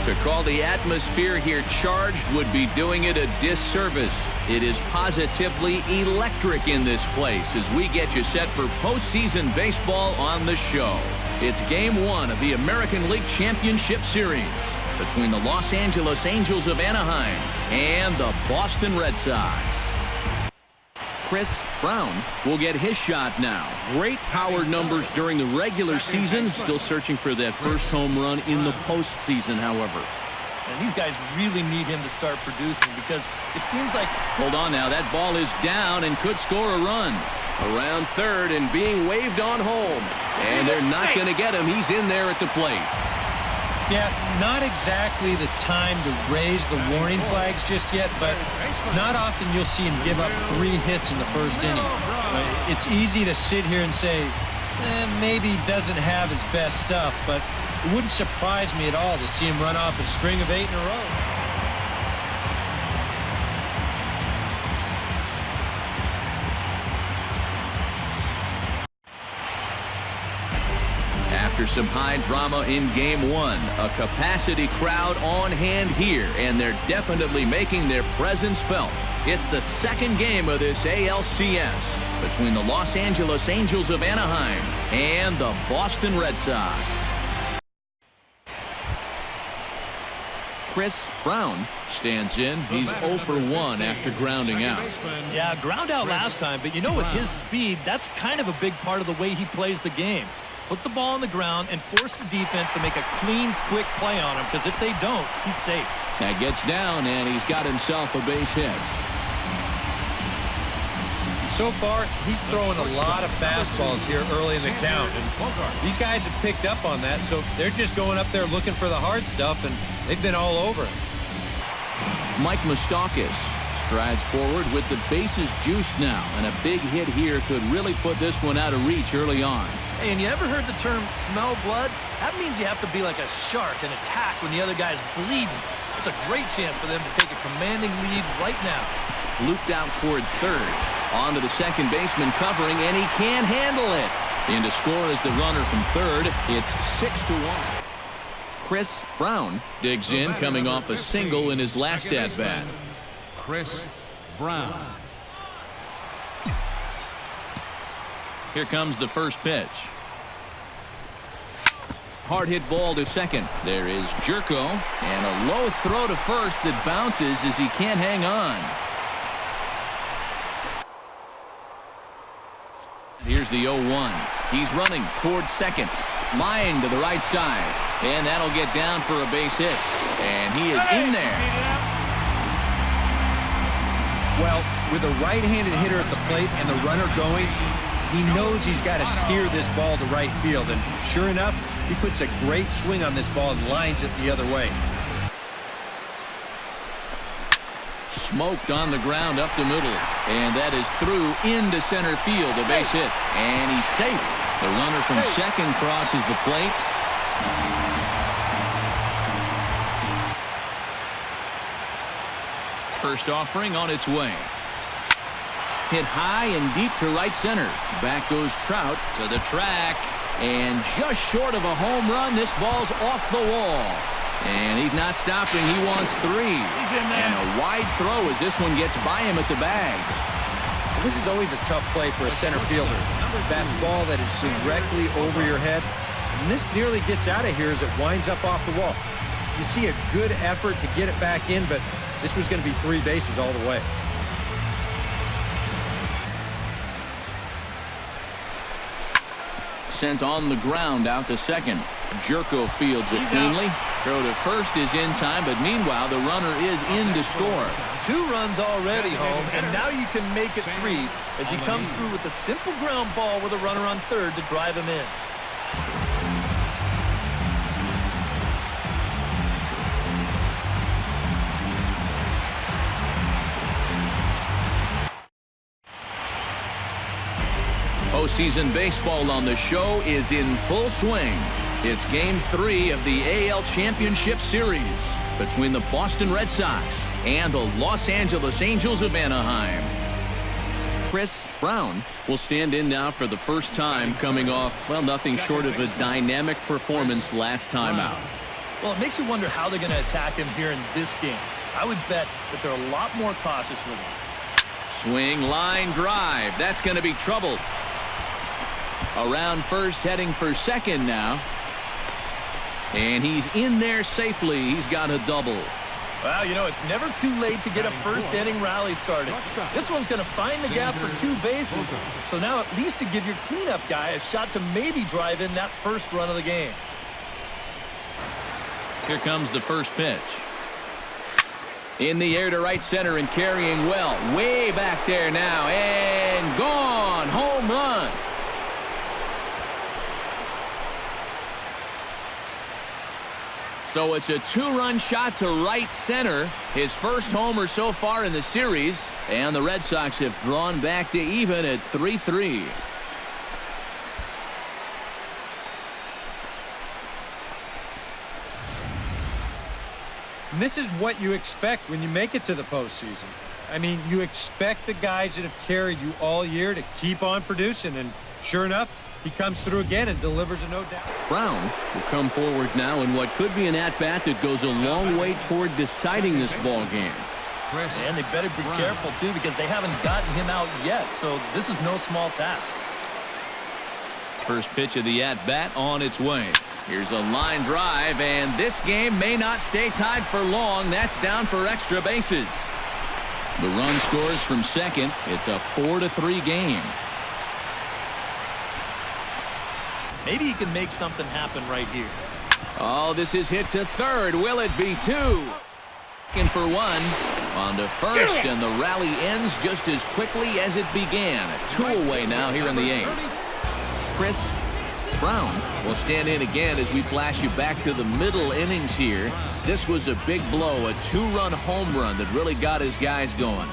To call the atmosphere here charged would be doing it a disservice. It is positively electric in this place as we get you set for postseason baseball on the show. It's Game 1 of the American League Championship Series between the Los Angeles Angels of Anaheim and the Boston Red Sox. Chris Brown will get his shot now. Great power numbers during the regular season. Still searching for that first home run in the postseason, however. And these guys really need him to start producing because it seems like... Hold on now. That ball is down and could score a run. Around third and being waved on home. And they're not going to get him. He's in there at the plate. Yeah, not exactly the time to raise the warning flags just yet, but not often you'll see him give up 3 hits in the first inning. It's easy to sit here and say, maybe he doesn't have his best stuff, but it wouldn't surprise me at all to see him run off a string of 8 in a row. After some high drama in Game 1, a capacity crowd on hand here, and they're definitely making their presence felt. It's the second game of this ALCS between the Los Angeles Angels of Anaheim and the Boston Red Sox. Chris Brown stands in. He's 0 for 1 after grounding out. Yeah, ground out last time, but you know, with his speed, that's kind of a big part of the way he plays the game. Put the ball on the ground and force the defense to make a clean, quick play on him, because if they don't, he's safe. That gets down, and he's got himself a base hit. So far, he's throwing a lot of fastballs here early in the count, and these guys have picked up on that, so they're just going up there looking for the hard stuff, and they've been all over it. Mike Moustakas strides forward with the bases juiced now, and a big hit here could really put this one out of reach early on. Hey, and you ever heard the term smell blood? That means you have to be like a shark and attack when the other guy's bleeding. It's a great chance for them to take a commanding lead right now. Looped out toward third. On to the second baseman covering, and he can't handle it. In to score is the runner from third. It's 6-1. Chris Brown digs in, coming off a single in his last at-bat. Chris Brown. Here comes the first pitch. Hard hit ball to second. There is Jerko, and a low throw to first that bounces as he can't hang on. Here's the 0-1. He's running towards second. Line to the right side. And that'll get down for a base hit. And he is in there. Well, with a right-handed hitter at the plate and the runner going, he knows he's got to steer this ball to right field. And sure enough, he puts a great swing on this ball and lines it the other way. Smoked on the ground up the middle. And that is through into center field, a base hit. And he's safe. The runner from second crosses the plate. First offering on its way. Hit high and deep to right center. Back goes Trout to the track. And just short of a home run, this ball's off the wall. And he's not stopping. He wants 3. And a wide throw as this one gets by him at the bag. This is always a tough play for a center fielder. That ball that is directly over your head. And this nearly gets out of here as it winds up off the wall. You see a good effort to get it back in, but this was going to be 3 bases all the way. Sent on the ground out to second. Jerko fields it cleanly. Throw to first is in time, but meanwhile the runner is in to score. 2 runs already home, and now you can make it 3 as he comes through with a simple ground ball with a runner on third to drive him in. Postseason baseball on the show is in full swing. It's Game 3 of the AL Championship Series between the Boston Red Sox and the Los Angeles Angels of Anaheim. Chris Brown will stand in now for the first time, coming off, well, nothing short of a dynamic performance last time out. Well, it makes you wonder how they're going to attack him here in this game. I would bet that they're a lot more cautious with him. Swing, line, drive. That's going to be trouble. Around first, heading for second now. And he's in there safely. He's got a double. Well, you know, it's never too late to get a first-inning rally started. This one's going to find the gap for 2 bases. So now at least to give your cleanup guy a shot to maybe drive in that first run of the game. Here comes the first pitch. In the air to right center and carrying well. Way back there now. And gone. Home run. So it's a 2-run shot to right center. His first homer so far in the series. And the Red Sox have drawn back to even at 3-3. And this is what you expect when you make it to the postseason. I mean, you expect the guys that have carried you all year to keep on producing, and sure enough, he comes through again and delivers a no doubt. Brown will come forward now in what could be an at-bat that goes a long way toward deciding this ball game. And they better be careful, too, because they haven't gotten him out yet, so this is no small task. First pitch of the at-bat on its way. Here's a line drive, and this game may not stay tied for long. That's down for extra bases. The run scores from second. It's a 4-3 game. Maybe he can make something happen right here. Oh, this is hit to third. Will it be 2? In for 1. On to first, and the rally ends just as quickly as it began. 2 away now here in the 8th. Chris Brown will stand in again as we flash you back to the middle innings here. This was a big blow, a 2-run home run that really got his guys going.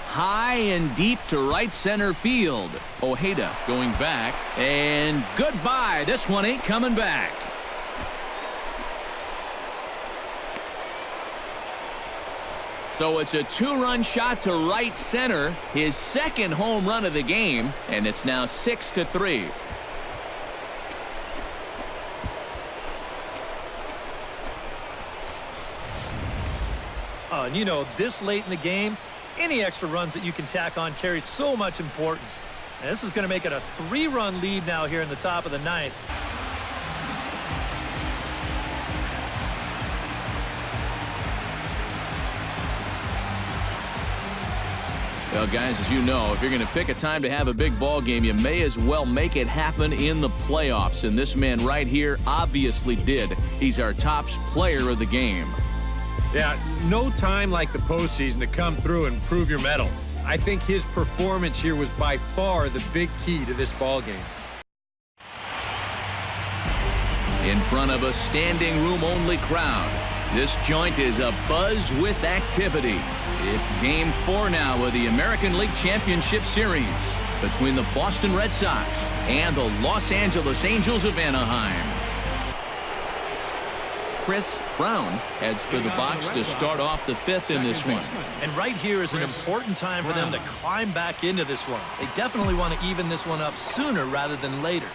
High and deep to right center field. Ojeda going back, and goodbye. This one ain't coming back. So it's a 2-run shot to right center, his second home run of the game, and it's now 6-3. And you know, this late in the game, any extra runs that you can tack on carries so much importance. And this is going to make it a 3-run lead now here in the top of the 9th. Well, guys, as you know, if you're going to pick a time to have a big ball game, you may as well make it happen in the playoffs. And this man right here obviously did. He's our top player of the game. Yeah, no time like the postseason to come through and prove your mettle. I think his performance here was by far the big key to this ball game. In front of a standing room only crowd, this joint is abuzz with activity. It's game 4 now of the American League Championship Series between the Boston Red Sox and the Los Angeles Angels of Anaheim. Chris Brown heads for the box to start off the 5th in this one. And right here is an important time for them to climb back into this one. They definitely want to even this one up sooner rather than later.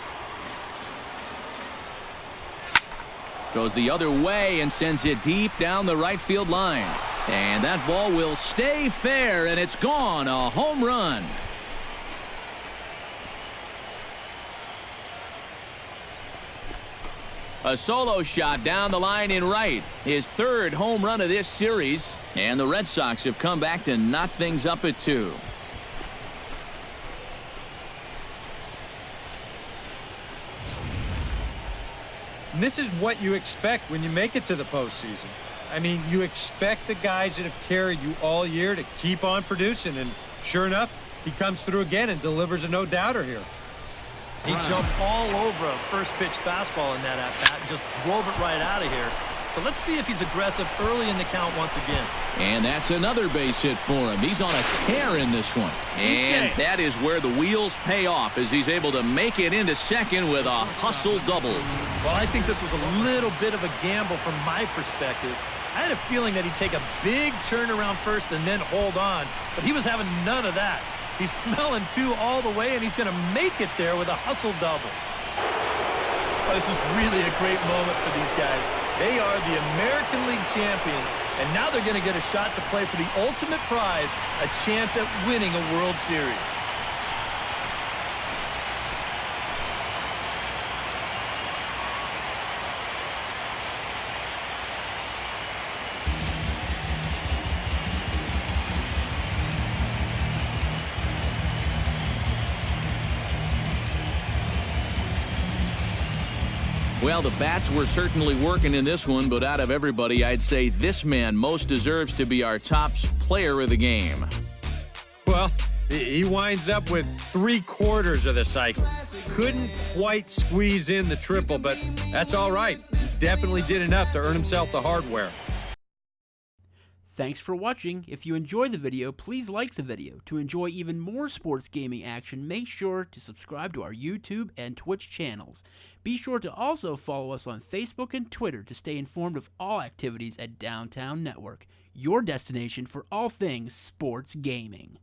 Goes the other way and sends it deep down the right field line. And that ball will stay fair, and it's gone. A home run. A solo shot down the line in right. His 3rd home run of this series. And the Red Sox have come back to knot things up at 2. And this is what you expect when you make it to the postseason. I mean, you expect the guys that have carried you all year to keep on producing, and sure enough, he comes through again and delivers a no-doubter here. He jumped all over a first-pitch fastball in that at-bat and just drove it right out of here. So let's see if he's aggressive early in the count once again. And that's another base hit for him. He's on a tear in this one. And that is where the wheels pay off as he's able to make it into second with a hustle double. Well, I think this was a little bit of a gamble from my perspective. I had a feeling that he'd take a big turn around first and then hold on, but he was having none of that. He's smelling 2 all the way, and he's going to make it there with a hustle double. Oh, this is really a great moment for these guys. They are the American League champions, and now they're going to get a shot to play for the ultimate prize, a chance at winning a World Series. Well, the bats were certainly working in this one, but out of everybody, I'd say this man most deserves to be our top player of the game. Well, he winds up with 3/4 of the cycle. Couldn't quite squeeze in the triple, but that's all right. He's definitely did enough to earn himself the hardware. Thanks for watching. If you enjoyed the video, please like the video. To enjoy even more sports gaming action, make sure to subscribe to our YouTube and Twitch channels. Be sure to also follow us on Facebook and Twitter to stay informed of all activities at Downtown Network, your destination for all things sports gaming.